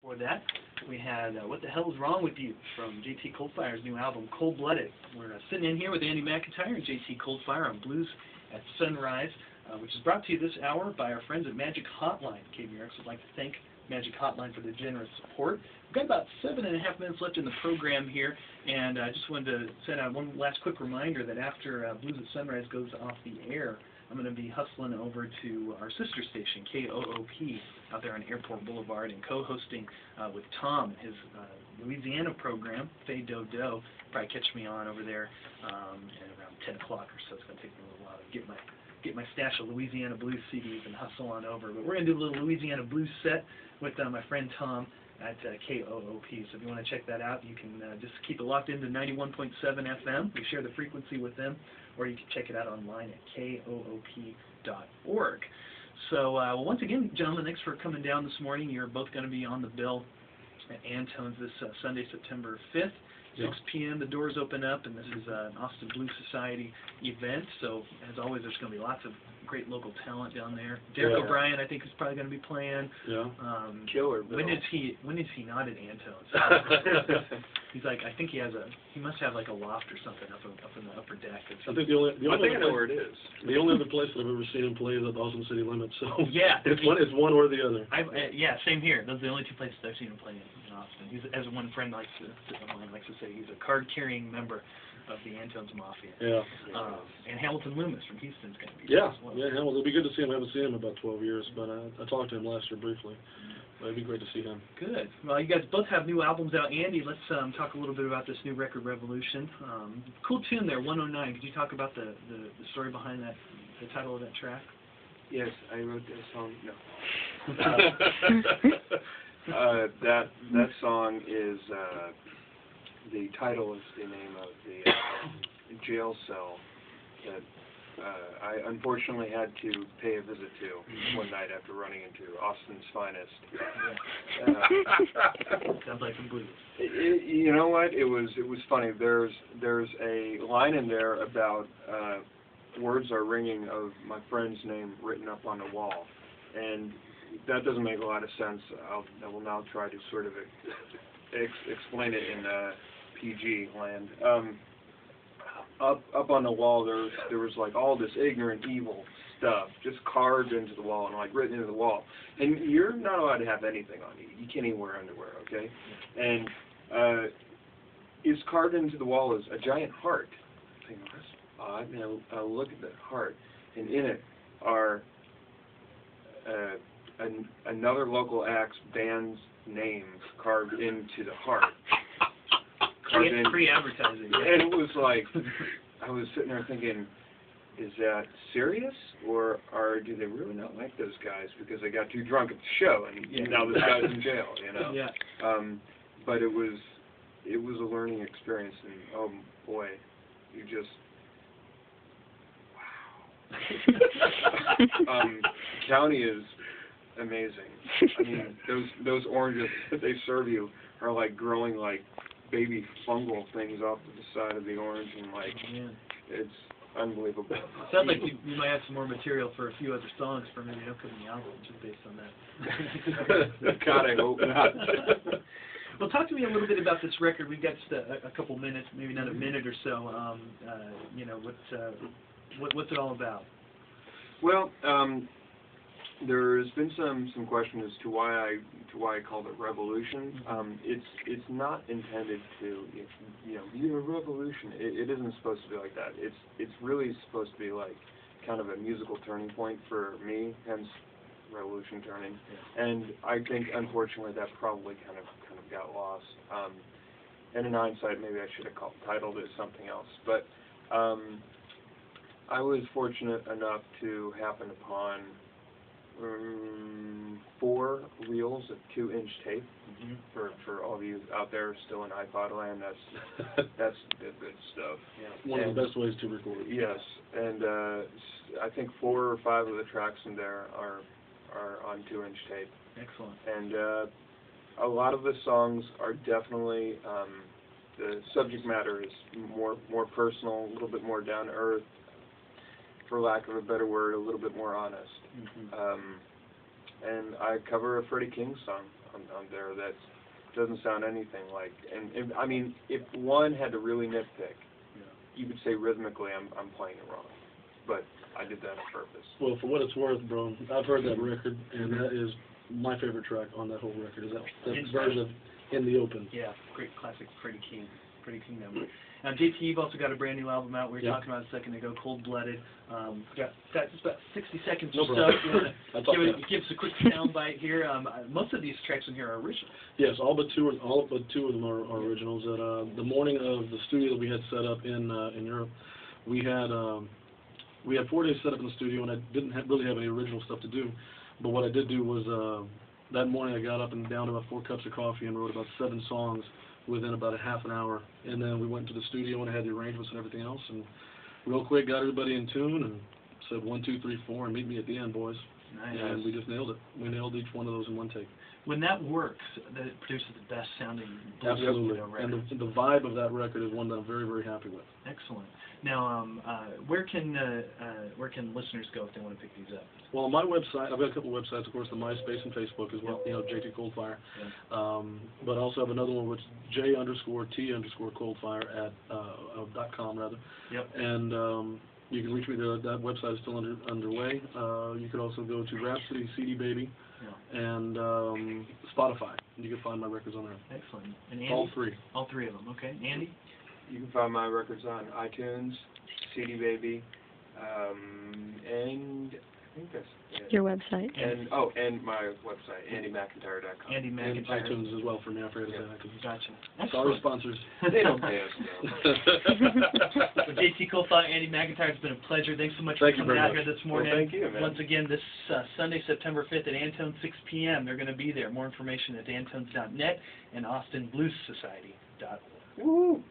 Before that, we had What the Hell is Wrong with You from J.T. Coldfire's new album, Cold Blooded. We're sitting in here with Andy Macintyre and J.T. Coldfire on Blues at Sunrise, which is brought to you this hour by our friends at Magic Hotline. KVRX would like to thank Magic Hotline for their generous support. We've got about 7.5 minutes left in the program here, and I just wanted to send out one last quick reminder that after Blues at Sunrise goes off the air, I'm going to be hustling over to our sister station, KOOP, out there on Airport Boulevard, and co-hosting with Tom, his Louisiana program, Fay Do Do. Probably catch me on over there at around 10 o'clock or so. It's going to take me a little while to get my stash of Louisiana blues CDs and hustle on over. But we're going to do a little Louisiana blues set with my friend Tom at KOOP. So if you want to check that out, you can just keep it locked into 91.7 FM. We share the frequency with them, or you can check it out online at koop.org. So well, once again, gentlemen, thanks for coming down this morning. You're both going to be on the bill at Antone's this Sunday, September 5th. 6 p.m. the doors open up, and this is an Austin Blues Society event. So as always, there's going to be lots of great local talent down there. Derek O'Brien, I think, is probably going to be playing. Killer. When is he not at Antone's? He's like, I think he must have like a loft or something up in the upper deck. I think I know where it is. The only other place that I've ever seen him play is at the Austin city limits. So yeah, it's one or the other. Yeah, same here. Those are the only two places I've seen him play in Austin. He's, as one friend likes to say, he's a card-carrying member of the Antone's Mafia. Yeah. And Hamilton Loomis from Houston's going to be there as well. Yeah, Hamilton. It'll be good to see him. I haven't seen him in about 12 years, but I talked to him last year briefly. But it'd be great to see him. Good. Well, you guys both have new albums out. Andy, let's talk a little bit about this new record, Revolution. Cool tune there, 109. Could you talk about the story behind that, the title of that track? Yes, I wrote that song. No. That song is the title is the name of the jail cell that I unfortunately had to pay a visit to one night after running into Austin's finest. Sounds like some blues. You know what? It was funny. There's a line in there about words are ringing of my friend's name written up on the wall, and that doesn't make a lot of sense. I will now try to sort of explain it in PG land. Up on the wall, there was like all this ignorant, evil stuff just carved into the wall and like written into the wall. And you're not allowed to have anything on you. You can't even wear underwear, okay? And it's carved into the wall as a giant heart. I think that's odd. And I look at that heart, and in it are another local act's band's name carved into the heart. Pre-advertising. And it was like, I was sitting there thinking, is that serious? Or do they really not like those guys because they got too drunk at the show and now this guy's in jail, you know? Yeah. But it was a learning experience, and oh boy, you just, wow. County is amazing. I mean, those oranges that they serve you are like growing like baby fungal things off to the side of the orange, and like it's unbelievable. Sounds like you might have some more material for a few other songs for maybe an upcoming album just based on that. God, I hope not. Well, talk to me a little bit about this record. We've got just a couple minutes, maybe another minute or so. You know, what's it all about? Well, there's been some question as to why I called it Revolution. It's not intended to be a revolution. It isn't supposed to be like that. It's really supposed to be like kind of a musical turning point for me, hence Revolution Turning. And I think unfortunately that probably kind of got lost. And in hindsight, maybe I should have titled it something else. But I was fortunate enough to happen upon 4 reels of 2-inch tape. For all of you out there still in iPod land, that's good stuff. Yeah. One of the best ways to record. Yes, and I think 4 or 5 of the tracks in there are on 2-inch tape. Excellent. And a lot of the songs are definitely the subject matter is more personal, a little bit more down to earth. For lack of a better word, a little bit more honest. And I cover a Freddie King song on there that doesn't sound anything like. And I mean, if one had to really nitpick, you could say rhythmically I'm playing it wrong, but I did that on purpose. Well, for what it's worth, bro, I've heard that record, and that is my favorite track on that whole record. Is that version of In the Open? Yeah, great classic, Freddie King number. Now, JT, you've also got a brand new album out. We were talking about a second ago, Cold Blooded. Got just about 60 seconds or so. Give us a quick soundbite here. Most of these tracks in here are original. Yes, all but two of them are originals. The morning of the studio that we had set up in Europe, we had 4 days set up in the studio, and I didn't really have any original stuff to do. But what I did do was that morning I got up and down about 4 cups of coffee and wrote about 7 songs within about a half an hour. And then we went to the studio and I had the arrangements and everything else, and real quick got everybody in tune and said 1, 2, 3, 4 and meet me at the end, boys. Nice. And we just nailed it. We nailed each one of those in one take. When that works, that it produces the best sounding Absolutely. record. And the vibe of that record is one that I'm very, very happy with. Excellent. Now, where can listeners go if they want to pick these up? Well, on my website, I've got a couple of websites, of course, the MySpace and Facebook as well, JT Coldfire. Yeah. But I also have another one, which is J_T_Coldfire at .com rather. Yep. And you can reach me there. That website is still underway. You could also go to Rhapsody, CD Baby, and Spotify. You can find my records on there. Excellent. And Andy? All three. All three of them. Okay. Andy? You can find my records on iTunes, CD Baby, and I think that's it. Your website. And my website, AndyMacintyre.com. Andy McIntyre. And iTunes as well for me. I forgot to say iTunes. Gotcha. Sorry, sponsors. They don't pay us, though. Well, JT Coldfire, Andy McIntyre, it's been a pleasure. Thanks so much for coming out here this morning. Well, thank you, man. Once again, this Sunday, September 5th at Antone, 6 p.m. They're going to be there. More information at antones.net and austinbluessociety.org. Woo!